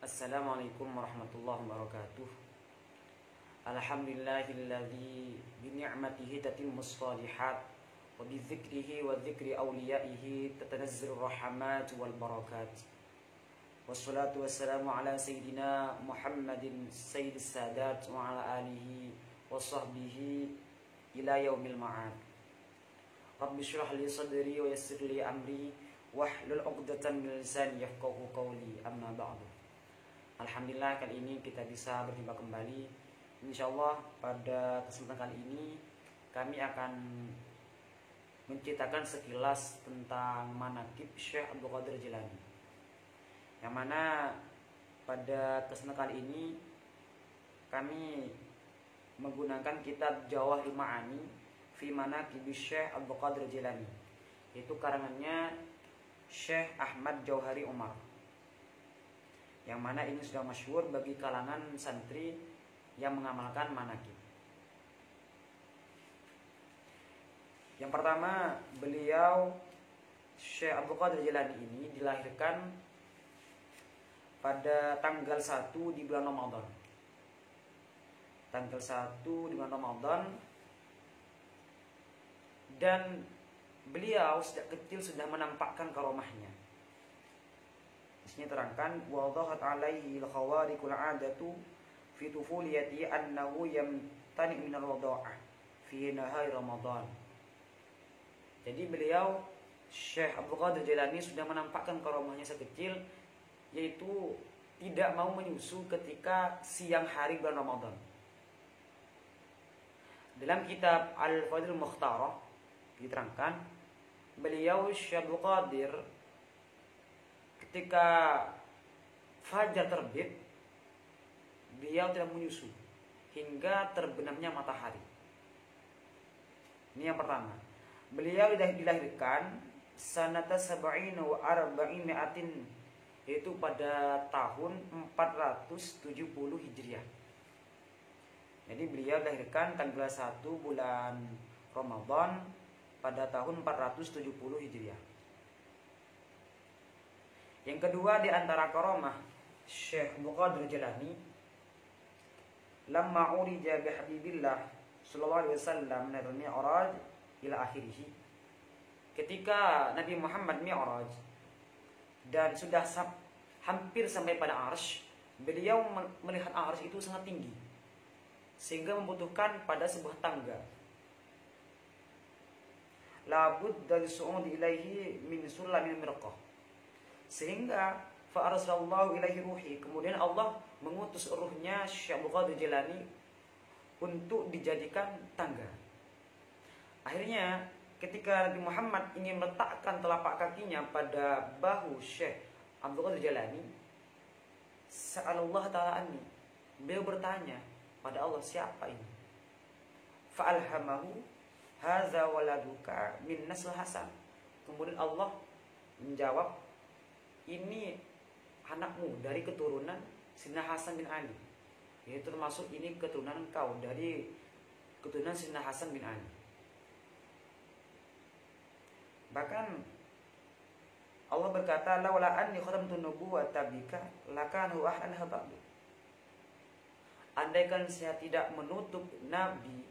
Assalamualaikum warahmatullahi wabarakatuh. Alhamdulillahilladzi bini'matihi tatimmus shalihat wa bidzikrihi wa dzikri awliyaihi tatanazzalur rahmat wal barakat. Wassalatu wassalamu ala sayyidina Muhammadin sayyidis sadat wa ala alihi wa sahbihi ila yaumil ma'ad. Rabbi shrah li sadri wa yassir li amri wahlul 'uqdatam min lisani yafqahu qawli, amma ba'du. Alhamdulillah, kali ini kita bisa berjumpa kembali. Insyaallah pada kesempatan kali ini kami akan menceritakan sekilas tentang manaqib Syekh Abdul Qadir Jilani, yang mana pada kesempatan kali ini kami menggunakan kitab Jawahirul Ma'ani fi Manaqib Syekh Abdul Qadir Jilani, yaitu karangannya Syekh Ahmad Jauhari Umar, yang mana ini sudah masyhur bagi kalangan santri yang mengamalkan manaqib. Yang pertama, beliau Syekh Abdul Qadir Jilani ini dilahirkan pada tanggal 1 di bulan Ramadan. Tanggal 1 di bulan Ramadan, dan beliau sejak kecil sudah menampakkan karomahnya. Disini terangkan wadhahat alaihi al-khawariqul 'adatu fi tufuliyati annahu yamtani min ar-radha'ah fi nahari Ramadan. Jadi beliau Syekh Abdul Qadir Jilani sudah menampakkan karomahnya sekecil, yaitu tidak mau menyusu ketika siang hari bulan Ramadan. Dalam kitab Al-Fadil Mukhtarah diterangkan beliau Syekh Abdul Qadir ketika fajar terbit, beliau tidak menyusu hingga terbenamnya matahari. Ini yang pertama. Beliau dilahirkan sanata sab'in wa arba'imi'atin, yaitu pada tahun 470 Hijriah. Jadi beliau dilahirkan tanggal 1 bulan Ramadan pada tahun 470 Hijriah. Yang kedua di antara karomah Syekh Abdul Qadir Jilani, lamma urija bi habibillah sallallahu alaihi wasallam min al-mi'raj ila akhirih. Ketika Nabi Muhammad mi'raj dan sudah hampir sampai pada arsy, beliau melihat arsy itu sangat tinggi sehingga membutuhkan pada sebuah tangga. Labud dari su'ud ilaihi min sulamin mirqah, sehingga fa'arsalallahu ilaihi ruhi, kemudian Allah mengutus ruhnya Syekh Abdul Qadir Jilani untuk dijadikan tangga. Akhirnya ketika Nabi Muhammad ingin meletakkan telapak kakinya pada bahu Syekh Abdul Qadir Jilani, sa'alallah ta'ala anni, beliau bertanya pada Allah, siapa ini? Fa'alhamahu hadza waladuka min nasl hasan, kemudian Allah menjawab, ini anakmu dari keturunan Sayyidina Hasan bin Ali, yaitu termasuk ini keturunan engkau dari keturunan Sayyidina Hasan bin Ali. Bahkan Allah berkata, laula anni khatamtu nubuwwata bika lakanu ahlanha ba'du, andaikan saya tidak menutup nabi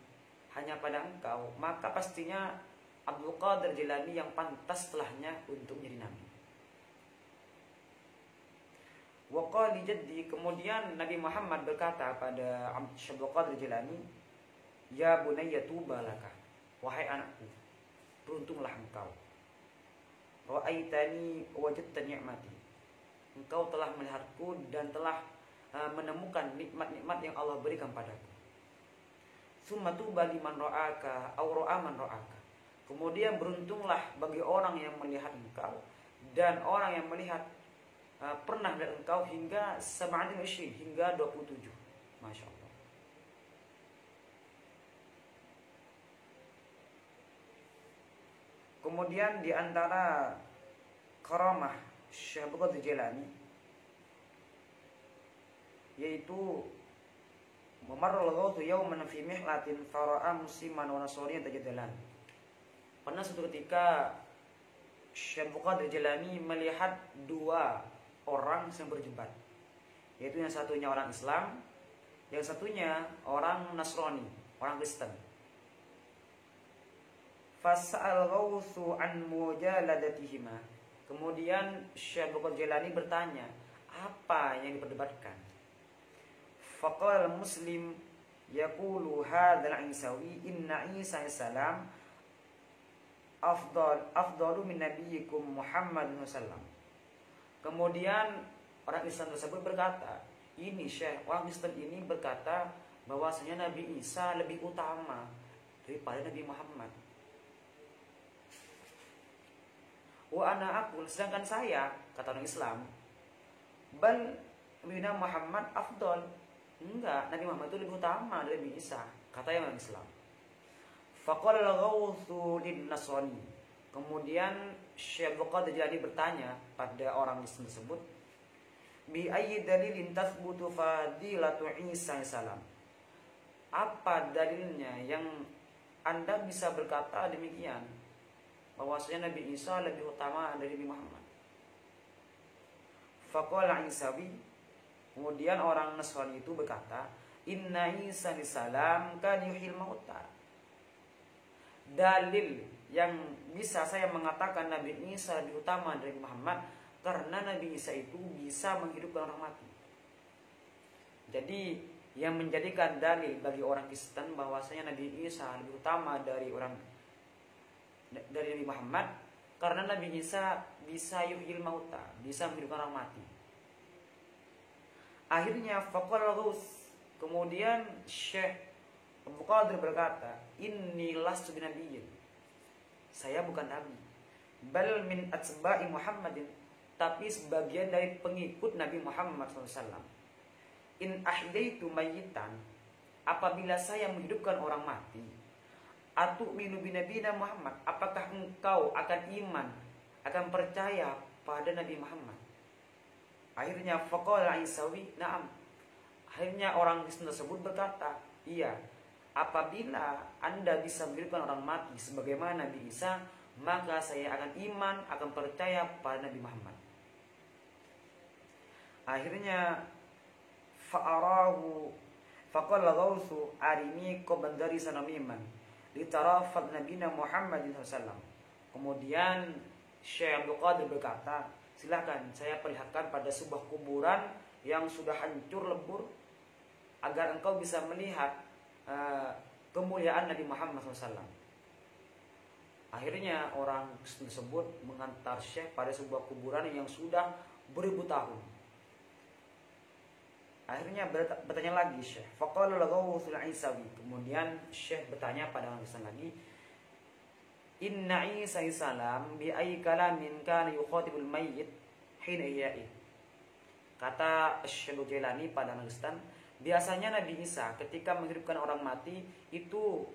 hanya pada engkau, maka pastinya Abdul Qadir Jilani yang pantas setelahnya untuk menjadi nabi. Waqali jaddi, kemudian Nabi Muhammad berkata pada Syekh Abdul Qadir Jilani, ya bunayya tuba laka, wahai anakku, beruntunglah engkau. Ra'aitani wajadta ni'mati, engkau telah melihatku dan telah menemukan nikmat-nikmat yang Allah berikan padaku. Summa tuba liman ra'aka aw ra'a man ra'aka, kemudian beruntunglah bagi orang yang melihat engkau dan orang yang melihat pernah melihat engkau hingga 27, hingga 27. Masya Allah. Kemudian di antara karamah Syekh Abdul Qadir Jilani, yaitu Mamarral ghautu yawman fi mihlatin fara'a musliman wa nasraniyan tajadalan. Pernah suatu ketika Syekh Abdul Qadir Jilani melihat dua orang yang berdebat, yaitu yang satunya orang Islam, yang satunya orang Nasrani, orang Kristen. Fas'al ghausu an mujaladatihima. Kemudian Syekh Abdul Qadir Jilani bertanya, apa yang diperdebatkan? Faqala muslim yaqulu hadzal Isawi inna Isa salam afdalu min nabiyyikum Muhammadin sallam. Kemudian orang Islam tersebut berkata, ini Syekh, orang Kristen ini berkata bahwasanya Nabi Isa lebih utama daripada Nabi Muhammad. Wa ana aqul, sedangkan saya, kata orang Islam, bal Nabi Muhammad afdal. Enggak, Nabi Muhammad itu lebih utama dari Nabi Isa, kata yang orang Islam. Faqala al-ghawthu lin-nasrani. Kemudian Syekh Abdul Qadir Jilani bertanya pada orang Islam tersebut, bi ayyi dalilin tathbutu fadilatu Isa salam. Apa dalilnya yang Anda bisa berkata demikian, bahwasanya Nabi Isa lebih utama dari Nabi Muhammad? Faqala Isawi. Kemudian orang Nasrani itu berkata, inna Isa salam kan yuhil mauta. Dalil yang bisa saya mengatakan Nabi Isa lebih utama dari Muhammad, karena Nabi Isa itu bisa menghidupkan orang mati. Jadi yang menjadikan dalil bagi orang Kristen bahwasanya Nabi Isa lebih utama dari Nabi Muhammad, karena Nabi Isa bisa yuhil mauta, bisa menghidupkan orang mati. Akhirnya faqala Ghaus. Kemudian Syekh Abdul Qadir berkata, inni lastu binabiyyin. Saya bukan nabi. Bal min atsba'i Muhammadin, tapi sebagian dari pengikut Nabi Muhammad SAW. In ahyaitu mayyitan, apabila saya menghidupkan orang mati, atu'minu binabiyina Muhammad, apakah engkau akan iman, akan percaya pada Nabi Muhammad? Akhirnya faqala Isawi, na'am. Akhirnya orang Kristen tersebut berkata, iya, apabila Anda bisa menghidupkan orang mati sebagaimana Nabi Isa, maka saya akan iman, akan percaya pada Nabi Muhammad. Akhirnya faqala Ghausu arini qabandari sanamiman litarafat nabina Muhammadin sallallahu. Kemudian Syekh Abdul Qadir berkata, silakan saya perlihatkan pada sebuah kuburan yang sudah hancur lebur, agar engkau bisa melihat kemuliaan Nabi Muhammad SAW. Akhirnya orang tersebut mengantar Syekh pada sebuah kuburan yang sudah beribu tahun. Akhirnya bertanya lagi Syekh, faqala Ghausul Isawi. Kemudian Syekh bertanya pada orang Kristen lagi, inna Isa salam bi ayyi kalamin kana yukhatibul mayyit hina ihya'i. Kata Syekh Jilani pada Kristen, biasanya Nabi Isa ketika menghidupkan orang mati itu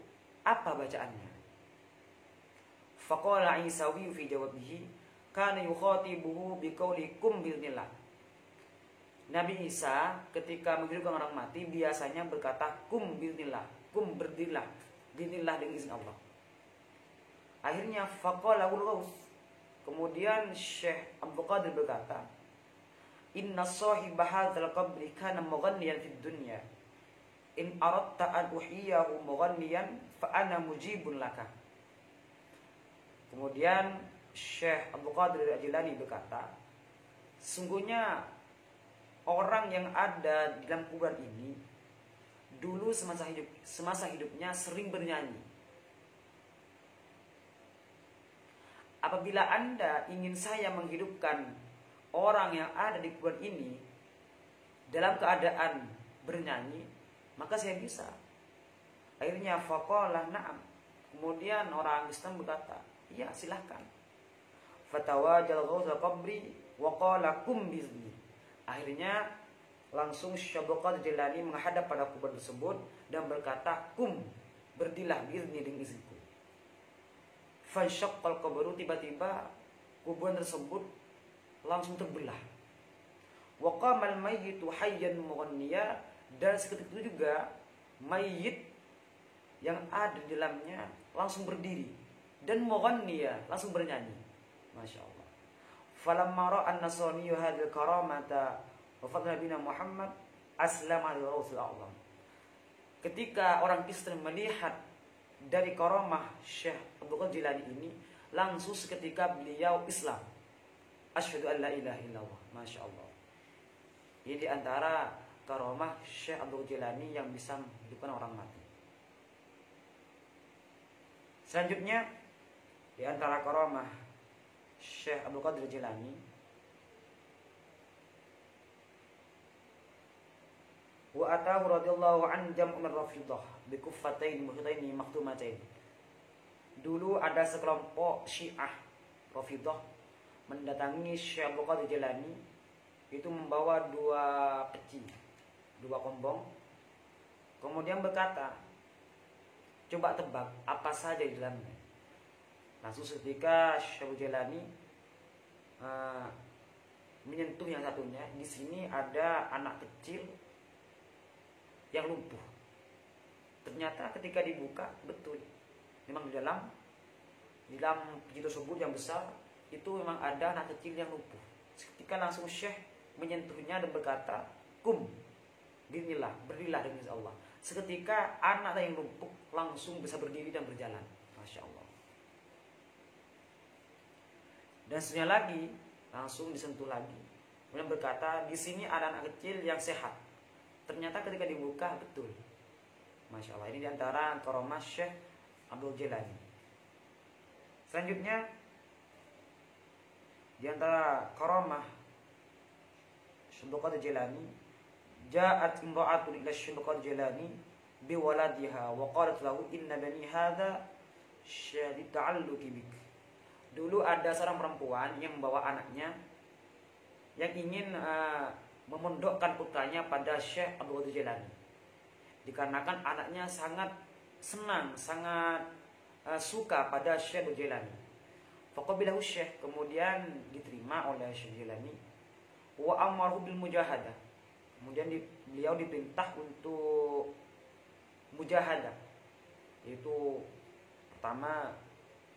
apa bacaannya? Faqala Isawi fi jawabihi, kana yukhatibuhu biqauli kum bi'idznillah. Nabi Isa ketika menghidupkan orang mati biasanya berkata kum bi'idznillah, kum berdirilah, bi'idznillah dengan izin Allah. Akhirnya faqala Ghaus. Kemudian Syekh Abdul Qadir berkata, inna sahiba hadzal qabri kana mughanniyan fid dunya. In aradta an uhiyahu mughanniyan fa ana mujibun laka. Kemudian Syekh Abdul Qadir Jilani berkata, sungguhnya orang yang ada di dalam kuburan ini dulu semasa hidupnya sering bernyanyi. Apabila Anda ingin saya menghidupkan orang yang ada di kuburan ini dalam keadaan bernyanyi, maka saya bisa. Akhirnya faqala na'am. Kemudian orang Islam berkata, iya silahkan. Fatawajal ghauza qabri wa qala kum bizni. Akhirnya langsung Syekh Abdul Qadir Jilani menghadap pada kuburan tersebut dan berkata, kum, berdilah biizni dengan izinku. Fansyaqqal qabru, tiba-tiba kuburan tersebut langsung terbelah. Wa qamal mayyitu hayyan mughanniya, dan seketika itu juga mayit yang ada di dalamnya langsung berdiri, dan mughanniya langsung bernyanyi. Masya Allah. Falamma ra'a an-nasrani hadhil karamata wa fadla nabiyina Muhammad aslama lil-ghawthil a'zam. Ketika orang Kristen melihat dari karamah Syekh Abdul Qadir Jilani ini, langsung seketika beliau Islam. Asyhadu an la ilaha illallah. Masya Allah. Ini di antara karamah Syekh Abdul Qadir Jilani yang bisa menghidupkan orang mati. Selanjutnya di antara karamah Syekh Abdul Qadir Jilani, wa atahu radhiyallahu an jam'u min rafidah bi kuffatain muhitaini maktumatain. Dulu ada sekelompok Syiah Rafidah mendatangi Syekh Abdul Qadir Jilani, itu membawa dua peci, dua kombong, kemudian berkata, coba tebak apa saja di dalamnya. Langsung seketika Syekh Abdul Jilani menyentuh yang satunya. Di sini ada anak kecil yang lumpuh. Ternyata ketika dibuka, betul, memang di dalam peci tersebut yang besar itu memang ada anak kecil yang lumpuh. Ketika langsung Syekh menyentuhnya dan berkata, kum, binilah, berdirilah dengan izin Allah. Seketika anak yang lumpuh langsung bisa berdiri dan berjalan. Masya Allah. Dan seterusnya lagi langsung disentuh lagi. Kemudian berkata, di sini ada anak kecil yang sehat. Ternyata ketika dibuka, betul. Masya Allah. Ini diantara karamah Syekh Abdul Jilani. Selanjutnya diantara karamah Syekh Abdul Qadir Jilani, ja'at imra'atun ila Syekh Abdul Qadir Jilani biwaladiha wa qalat lahu inna bani hadha syadid ta'alluqi bik. Dulu ada seorang perempuan yang membawa anaknya yang ingin memondokkan putranya pada Syekh Abdul Qadir Jilani. Dikarenakan anaknya sangat senang, sangat suka pada Syekh Abdul Jilani. Faqabilahu Syekh, kemudian diterima oleh Syekh Jilani. Wa amaru bil mujahadah. Kemudian beliau diperintah untuk mujahadah, yaitu pertama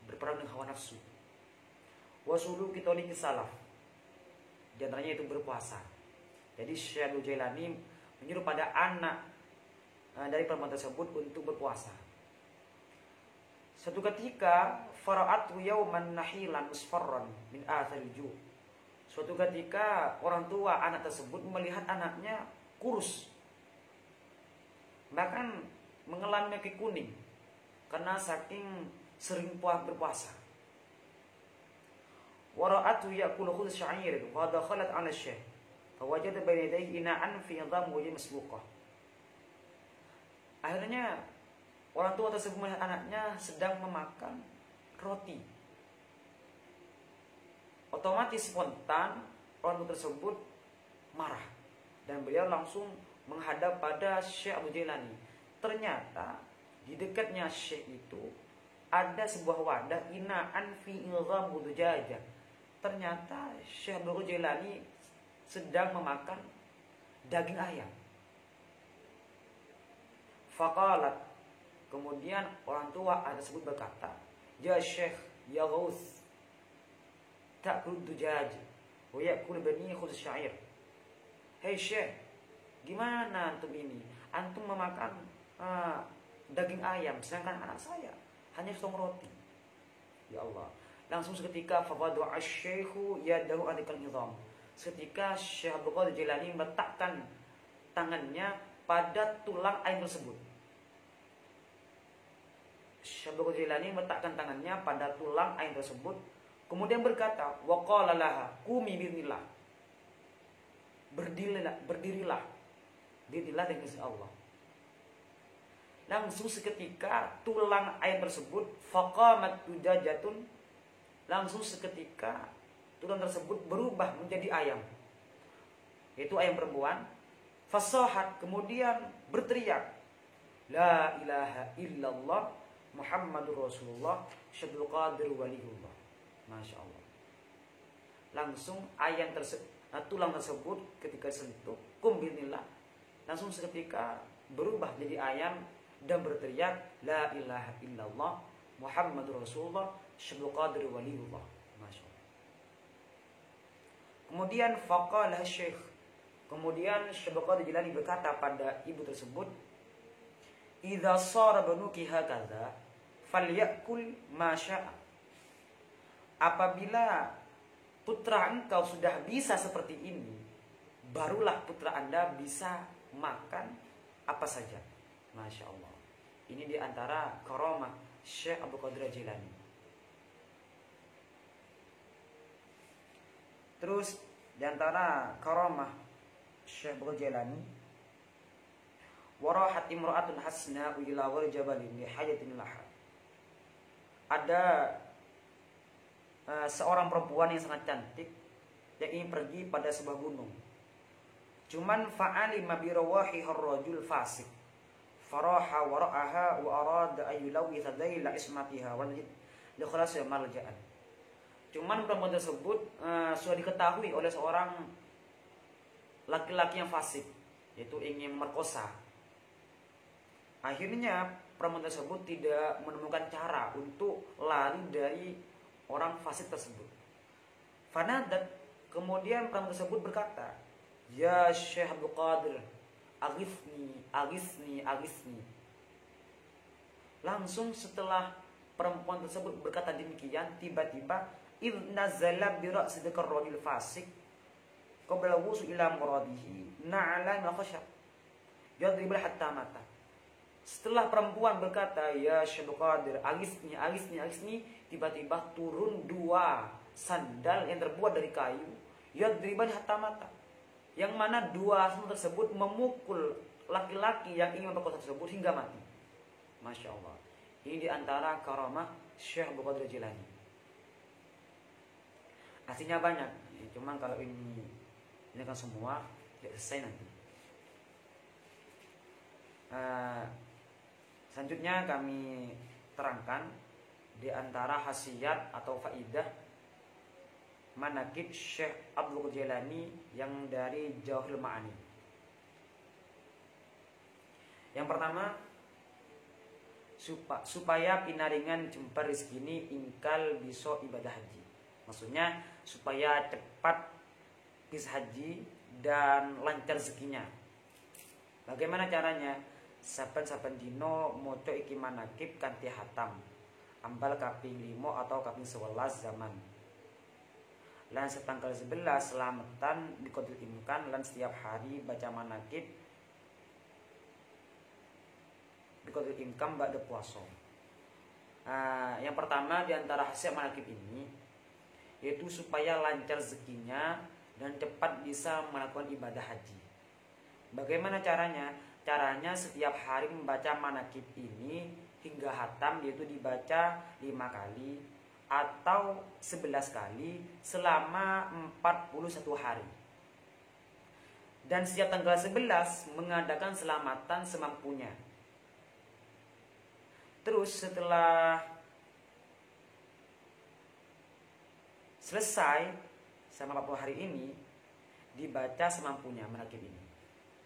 berperang dengan hawa nafsu. Wasulu kitoni salaf, di antaranya itu berpuasa. Jadi Syekh Abdul Jilani menyuruh pada anak dari perempuan tersebut untuk berpuasa. Suatu ketika fara'atu yawman nahilan musfarran min athari ju'. Suatu ketika orang tua anak tersebut melihat anaknya kurus, bahkan mengalami kaki kuning karena saking sering berpuasa. Wara'atu ya'kulu khubz sya'ir fa dakhalat 'ala asy-syekh fa wajada bayna yadayhi ina'an fi nidham wajhi masbuqah. Akhirnya orang tua tersebut melihat anaknya sedang memakan roti. Otomatis spontan orang tua tersebut marah dan beliau langsung menghadap pada Syekh Abdul Jilani. Ternyata di dekatnya Syekh itu ada sebuah wadah inaan fi ilgham wudujaja. Ternyata Syekh Abdul Jilani sedang memakan daging ayam. Faqalat, kemudian orang tua tersebut berkata, ya Syekh, ya Ghaus, ta'kul dujaj wa ya'kul bani khubz sya'ir. Hei Syekh, gimana antum ini? Antum memakan daging ayam, sedangkan anak saya hanya setong roti. Ya Allah. Langsung seketika fawadu asy-syaikhu yadahu alikal nizam. Seketika Syekh Abdul Qadir Jilani meletakkan tangannya pada tulang ayam tersebut. Syekh Abdul Qadir Jilani meletakkan tangannya pada tulang ayam tersebut, kemudian berkata, wa qala laha qumi bismillah. Berdirilah dengan izin Allah. Langsung seketika tulang ayam tersebut faqamat dujajatun, langsung seketika tulang tersebut berubah menjadi ayam, yaitu ayam perempuan. Fasahat, kemudian berteriak, la ilaha illallah Muhammadur Rasulullah Syabdul Qadir Waliullah. Masya Allah. Langsung tulang tersebut ketika sentuh kumbinillah, langsung seketika berubah jadi ayam dan berteriak la ilaha illallah Muhammadur Rasulullah Syekh Qadir Waliullah. Masya Allah. Kemudian faqala Syekh, kemudian Syekh Qadir Jilani berkata pada ibu tersebut, idza sara banuki hakadza falyakul ma syaa. Apabila putra engkau sudah bisa seperti ini, barulah putra Anda bisa makan apa saja. Masya Allah. Ini diantara karamah Syekh Abdul Qadir Jilani. Terus diantara karamah Syekh Abdul Jilani, warahat imra'atun hasna'u ila wal jabalin li hayatin laha. Ada seorang perempuan yang sangat cantik yang ingin pergi pada sebuah gunung. Cuman fa'alima bi rawahi ar-rajul fasik. Faraha wara'aha wa arada an yulawitha daila ismatiha wa li khalasi malja'an. Cuman perempuan tersebut sudah diketahui oleh seorang laki-laki yang fasik, yaitu ingin merkosa. Akhirnya perempuan tersebut tidak menemukan cara untuk lari dari orang fasik tersebut. Fanadat, kemudian perempuan tersebut berkata, ya Syekh Abdul Qadir, aghithni, aghithni, aghithni. Langsung setelah perempuan tersebut berkata demikian, tiba-tiba idh nazala bi ra'si dzakar rajul fasik qabla wusu ila muradihi na'ala ma khasha yadribul hatta mata. Setelah perempuan berkata ya Syekh Qadir, aghithni, aghithni, aghithni, tiba-tiba turun dua sandal yang terbuat dari kayu, yadribul hatta mata, yang mana dua sandal tersebut memukul laki-laki yang ingin memperkosa tersebut hingga mati. Masya Allah. Ini diantara karamah Syekh Abdul Qadir Jilani. Artinya banyak, cuman kalau ini kan semua tidak selesai nanti. Selanjutnya kami terangkan di antara khasiat atau faidah manaqib Syekh Abdul Qadir Jilani yang dari Jawahirul Ma'ani. Yang pertama, supaya pinaringan jembar rezeki ini ingkal bisa ibadah haji. Maksudnya supaya cepat bisa haji dan lancar rezekinya. Bagaimana caranya? Saben-saben dino moco iki manaqib kanthi hatam. Ambal kaping 5 atau kaping 11 zaman. Lan setanggal 11 selamatan dikodil imkan lan setiap hari baca manaqib dikodil imkan ba'da puasa. Yang pertama diantara hasil manaqib ini yaitu supaya lancar rezekinya dan cepat bisa melakukan ibadah haji. Bagaimana caranya? Caranya setiap hari membaca manaqib ini hingga hatam, yaitu dibaca 5 kali atau 11 kali selama 41 hari. Dan setiap tanggal 11 mengadakan selamatan semampunya. Terus setelah selesai selama 40 hari ini dibaca semampunya manaqib ini.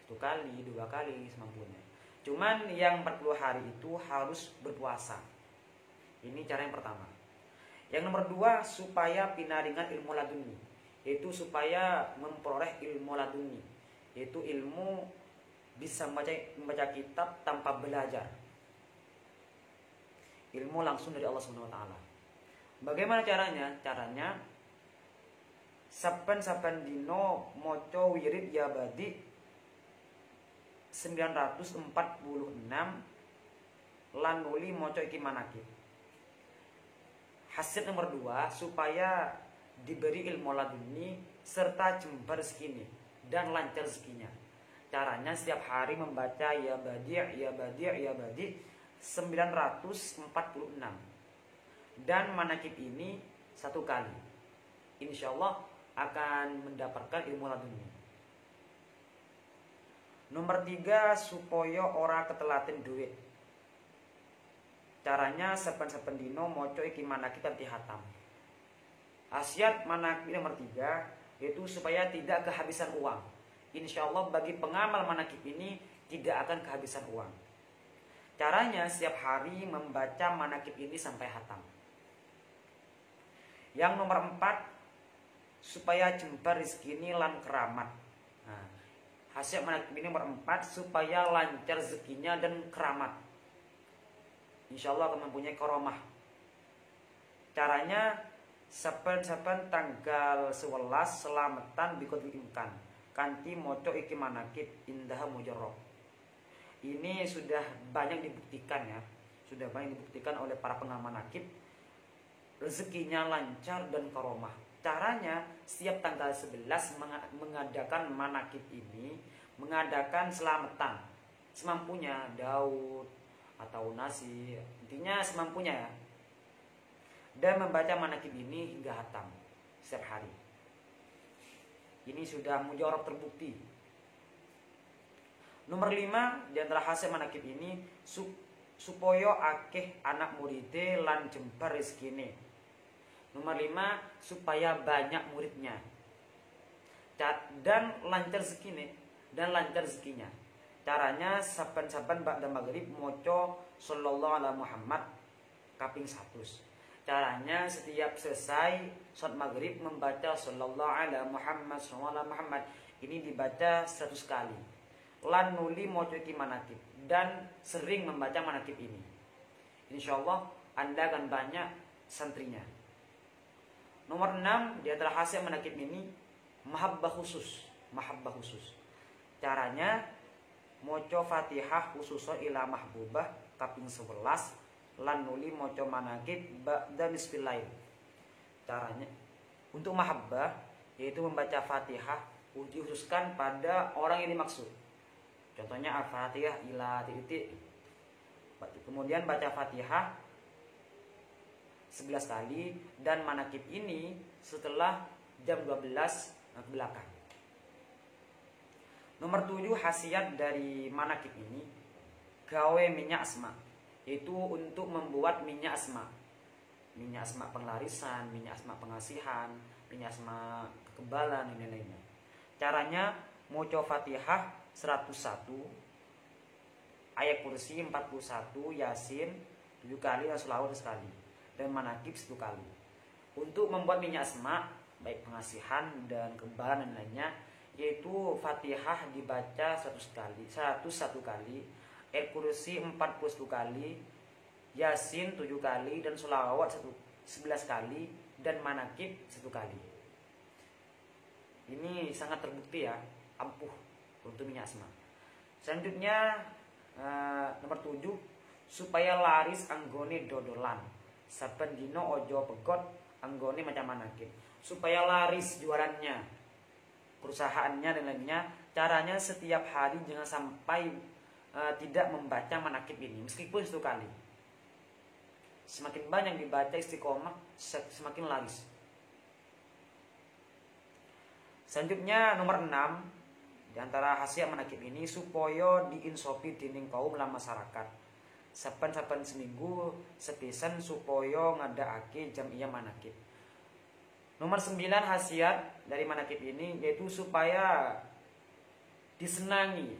1 kali, 2 kali semampunya. Cuman yang 40 hari itu harus berpuasa. Ini cara yang pertama. Yang nomor 2, supaya pinaringan ilmu laduni, yaitu supaya memperoleh ilmu laduni, yaitu ilmu bisa membaca kitab tanpa belajar. Ilmu langsung dari Allah SWT. Bagaimana caranya? Caranya saben-saben dino maca wirid ya badi 946 lan nuli maca iki manaqib. Hasil nomor 2, supaya diberi ilmu laduni serta jembar rezeki dan lancar rezekinya. Caranya setiap hari membaca ya badi' ya badi' ya badi' 946 dan manaqib ini 1 kali. Insyaallah akan mendapatkan ilmu laduni. Nomor 3, supaya ora ketelaten duit. Caranya saben-saben dino maca iki manaqib kanthi hatam. Khasiat manaqib nomor 3 yaitu supaya tidak kehabisan uang. Insyaallah bagi pengamal manaqib ini tidak akan kehabisan uang. Caranya setiap hari membaca manakib ini sampai hatam. Yang nomor 4, supaya jembar rezeki ini lan keramat. Nah, hasil manakib ini nomor 4, supaya lancar rezekinya dan keramat. Insya Allah akan mempunyai karomah. Caranya saben-saben tanggal 11 selamatan bikot imkan kanti moco iki manakib indah mujarrab. Ini sudah banyak dibuktikan ya, sudah banyak dibuktikan oleh para pengamal manakib, rezekinya lancar dan karomah. Caranya setiap tanggal 11 mengadakan manakib ini, mengadakan selamatan semampunya, Daud atau nasi, intinya semampunya ya, dan membaca manakib ini hingga hatam setiap hari. Ini sudah mujarab terbukti. Nomor 5, di antara hasil manakib ini supaya akeh anak muride lan jembar rezekine. Nomor 5, supaya banyak muridnya dan lancar rezekinya. Caranya saben-saben ba'da maghrib maca sallallahu alaihi Muhammad kaping 100. Caranya setiap selesai salat maghrib membaca sallallahu alaihi Muhammad sallallahu alaihi Muhammad. Ini dibaca 100 kali. Lan nuli maca iki manakib dan sering membaca manakib ini. Insyaallah Anda akan banyak santrinya. Nomor 6, di antara hasil manakib ini mahabbah khusus. Caranya maca Fatihah khususan ila mahbubah kaping 11 lan nuli maca manakib ba'da nisfil lail. Caranya untuk mahabbah yaitu membaca Fatihah dikhususkan pada orang yang dimaksud. Contohnya Al-Fatihah ila titik. Kemudian baca Fatihah 11 kali dan manakib ini setelah jam 12 ke belakang. Nomor 7, khasiat dari manakib ini gawe minyak asma, yaitu untuk membuat minyak asma. Minyak asma penglarisan, minyak asma pengasihan, minyak asma kekebalan dan lainnya. Caranya maca Fatihah 101, ayat kursi 41, Yasin 7 kali dan sholawat sekali, dan manakib 1 kali. Untuk membuat minyak asma baik pengasihan dan kekebalan dan lainnya, yaitu Fatihah dibaca 101 kali, ayat kursi 41 kali, Yasin 7 kali dan sholawat 11 kali, dan manakib 1 kali. Ini sangat terbukti ya, ampuh untuk minyak asma. Selanjutnya nomor 7, supaya laris anggone dodolan. Saben dino ojo pegot anggone macam manakib. Supaya laris jualannya, perusahaannya dan lainnya. Caranya setiap hari jangan sampai tidak membaca manakib ini meskipun 1 kali. Semakin banyak dibaca istiqomah, semakin laris. Selanjutnya nomor 6, di antara hasil manakib ini supaya diinsopi dening kaum lan masyarakat. Saben-saben seminggu sepisan supaya ngadakake jam'iyah manakib. Nomor 9, khasiat dari manakib ini yaitu supaya disenangi,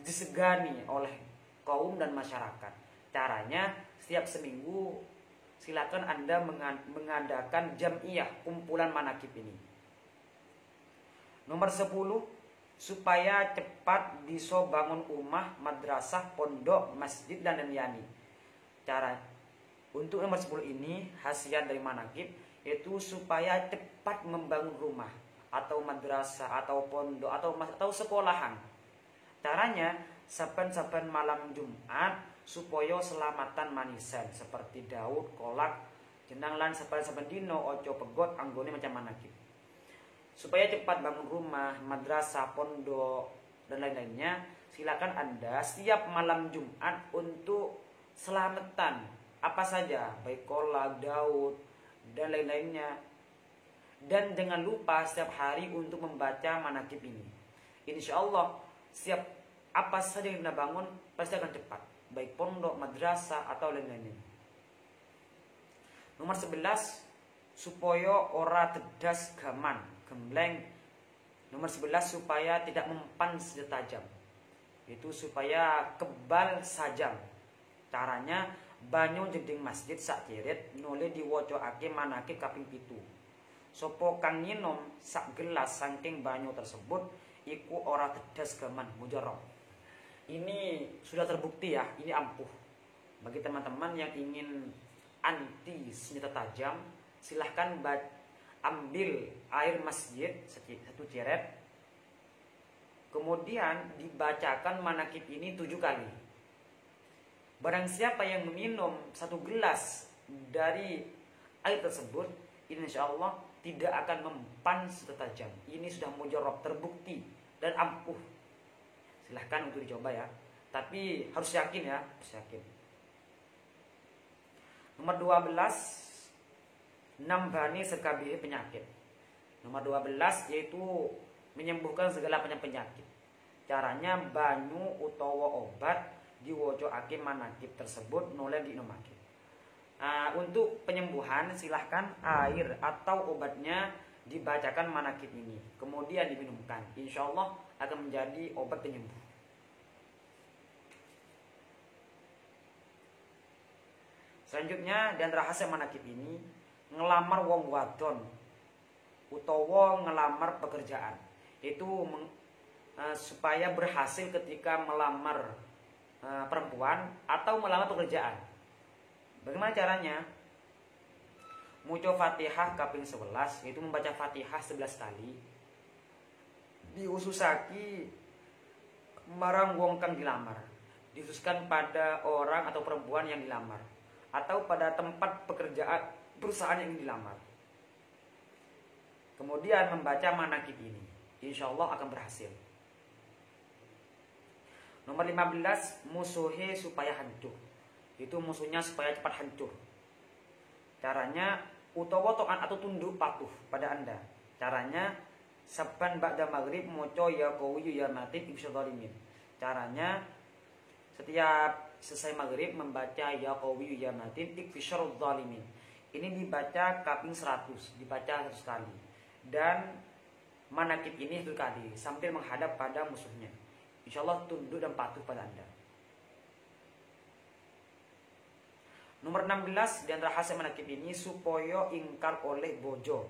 disegani oleh kaum dan masyarakat. Caranya setiap seminggu silakan Anda mengadakan jam'iyah kumpulan manakib ini. Nomor 10, supaya cepat bisa bangun rumah, madrasah, pondok, masjid dan lain-lain. Cara untuk nomor 10 ini khasiat dari manakib yaitu supaya cepat membangun rumah atau madrasah atau pondok atau sekolahan. Caranya saben-saben malam Jumat supaya selamatan manisan seperti Daud, kolak, jenang lan saben-saben dino ojo pegot anggone macam manakib. Supaya cepat bangun rumah, madrasah, pondok dan lain-lainnya, silakan Anda setiap malam Jumat untuk selamatan apa saja, baik kolak, Daud dan lain-lainnya. Dan jangan lupa setiap hari untuk membaca manakib ini. Insya Allah setiap apa saja yang Anda bangun pasti akan cepat, baik pondok, madrasah atau lain-lainnya. Nomor 11, supaya ora tedas gaman gembleng. Nomor 11, supaya tidak mempan senjata tajam. itu supaya kebal sajam. Caranya banyu jeding masjid sak cirit nule diwocokake manakib kaping 7. Sopo kang nyinom sak gelas saking banyu tersebut iku ora tedas gaman mujarab. Ini sudah terbukti ya, ini ampuh. Bagi teman-teman yang ingin anti senjata tajam, silahkan ambil air masjid satu ceret. Kemudian dibacakan manakib ini 7 kali. Barang siapa yang meminum 1 gelas dari air tersebut, insya Allah tidak akan mempan senjata tajam. Ini sudah mujarab, terbukti dan ampuh. Silahkan untuk dicoba ya. Tapi harus yakin ya, harus yakin. Nomor 12, nambani sekabihi penyakit. Nomor 12 yaitu menyembuhkan segala penyakit. Caranya banyu utawa obat diwocokake manakib tersebut noleh dinomake. Untuk penyembuhan silahkan air atau obatnya dibacakan manakib ini, kemudian diminumkan. Insya Allah akan menjadi obat penyembuh. Selanjutnya, dan rahasia manakib ini ngelamar wong wadon utawa ngelamar pekerjaan. Itu supaya berhasil ketika melamar perempuan atau melamar pekerjaan. Bagaimana caranya? Muco Fatihah kaping 11, yaitu membaca Fatihah 11 kali. Diususaki marang wong kang dilamar. Dikhususkan pada orang atau perempuan yang dilamar, atau pada tempat pekerjaan perusahaan yang dilamar. Kemudian membaca manakib ini, insya Allah akan berhasil. Nomor 15, musuhnya supaya hancur. Itu musuhnya supaya cepat hancur. Caranya utawa to'an atau tunduk patuh pada Anda. Caranya saban ba'da maghrib moco ya qawiyyu ya matin ibsyadhalimin. Caranya setiap selesai maghrib membaca ya qawiyyu ya matin ibsyadhalimin. Ini dibaca kaping 100, dibaca 100 kali. Dan manakib ini 1 kali sambil menghadap pada musuhnya. Insya Allah tunduk dan patuh pada Anda. Nomor 16, dan rahasia manakib ini supaya ingkar oleh bojo.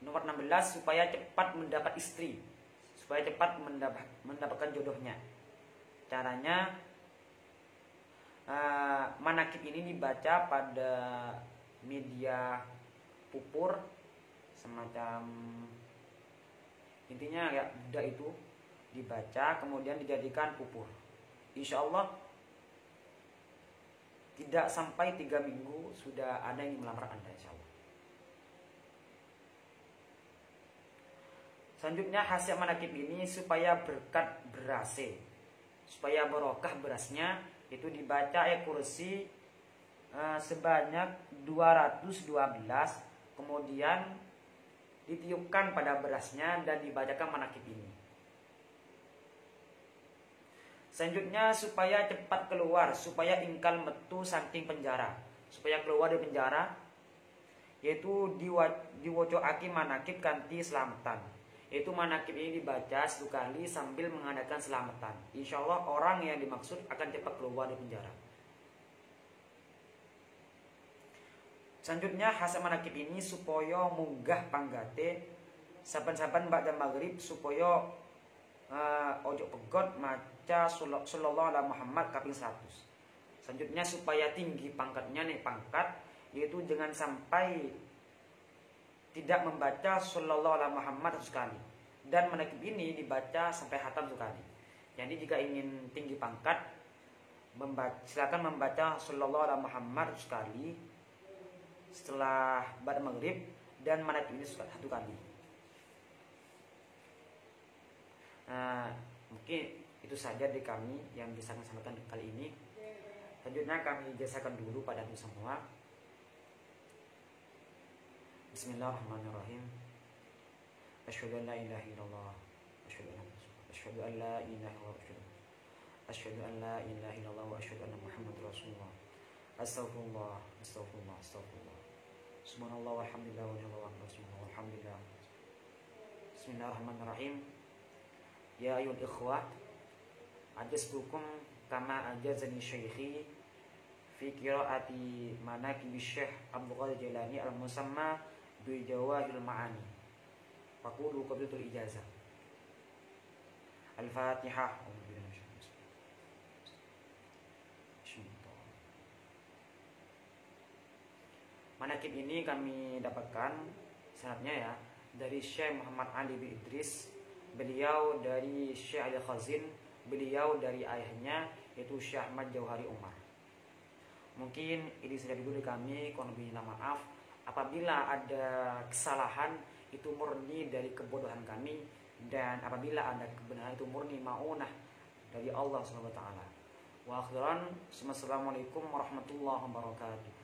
Nomor 16, supaya cepat mendapat istri, supaya cepat mendapatkan jodohnya. Caranya manakib ini dibaca pada media pupur, semacam intinya ya budak itu dibaca kemudian dijadikan pupur. Insya Allah tidak sampai 3 minggu sudah ada yang melamar Anda, insya Allah. Selanjutnya khasiat manakib ini supaya berkat berase, supaya barokah berasnya, itu dibaca ayat kursi sebanyak 212, kemudian ditiupkan pada berasnya dan dibacakan manakib ini. Selanjutnya supaya cepat keluar, supaya ingkal metu saking penjara, supaya keluar dari penjara, yaitu diwocokake manakib kanthi selamatan. Yaitu manakib ini dibaca 1 kali sambil mengadakan selamatan. Insya Allah orang yang dimaksud akan cepat keluar dari penjara. Selanjutnya khasiat manakib ini supaya munggah panggate saban-saban ba'da maghrib, supaya ojo pegot maca sallallahu alaihi Muhammad kaping 100. Selanjutnya supaya tinggi pangkatnya nih pangkat, yaitu jangan sampai tidak membaca sallallahu alaihi Muhammad 100 kali. Dan manakib ini dibaca sampai khatam 1 kali. Jadi jika ingin tinggi pangkat, silakan membaca sallallahu alaihi Muhammad 100 kali setelah ba'da maghrib, dan manakib ini 1 kali. Mungkin itu saja dari kami yang bisa kami sampaikan kali ini. Selanjutnya kami jazakan dulu pada anda semua. Bismillahirrahmanirrahim. Asyhadu an la ilaha illallah, asyhadu an la ilaha illallah, asyhadu an la ilaha illallah wa asyhadu anna Muhammadar Rasulullah. Astaghfirullah, astaghfirullah, astaghfirullah. Subhanallah walhamdulillah wa la ilaha illallah walhamdulillah. Bismillahirrahmanirrahim. Ya ayuhal ikhwah, ajaztukum kama ajazani syaikhi fi qiraati manaqib Syekh Abdul Qadir Jailani al-musamma bi Jawahirul Ma'ani. Faqulu qabilatul ijazah. Al-Fatihah. Manaqib ini kami dapatkan sanadnya ya dari Syekh Muhammad Ali bin Idris, beliau dari Syekh Ali Khazin, beliau dari ayahnya yaitu Syekh Ahmad Jauhari Umar. Mungkin ini sudah dulu dari kami, kurang lebih minta maaf apabila ada kesalahan itu murni dari kebodohan kami, dan apabila ada kebenaran itu murni maunah dari Allah Subhanahu wa taala. Wa akhiran, assalamualaikum warahmatullahi wabarakatuh.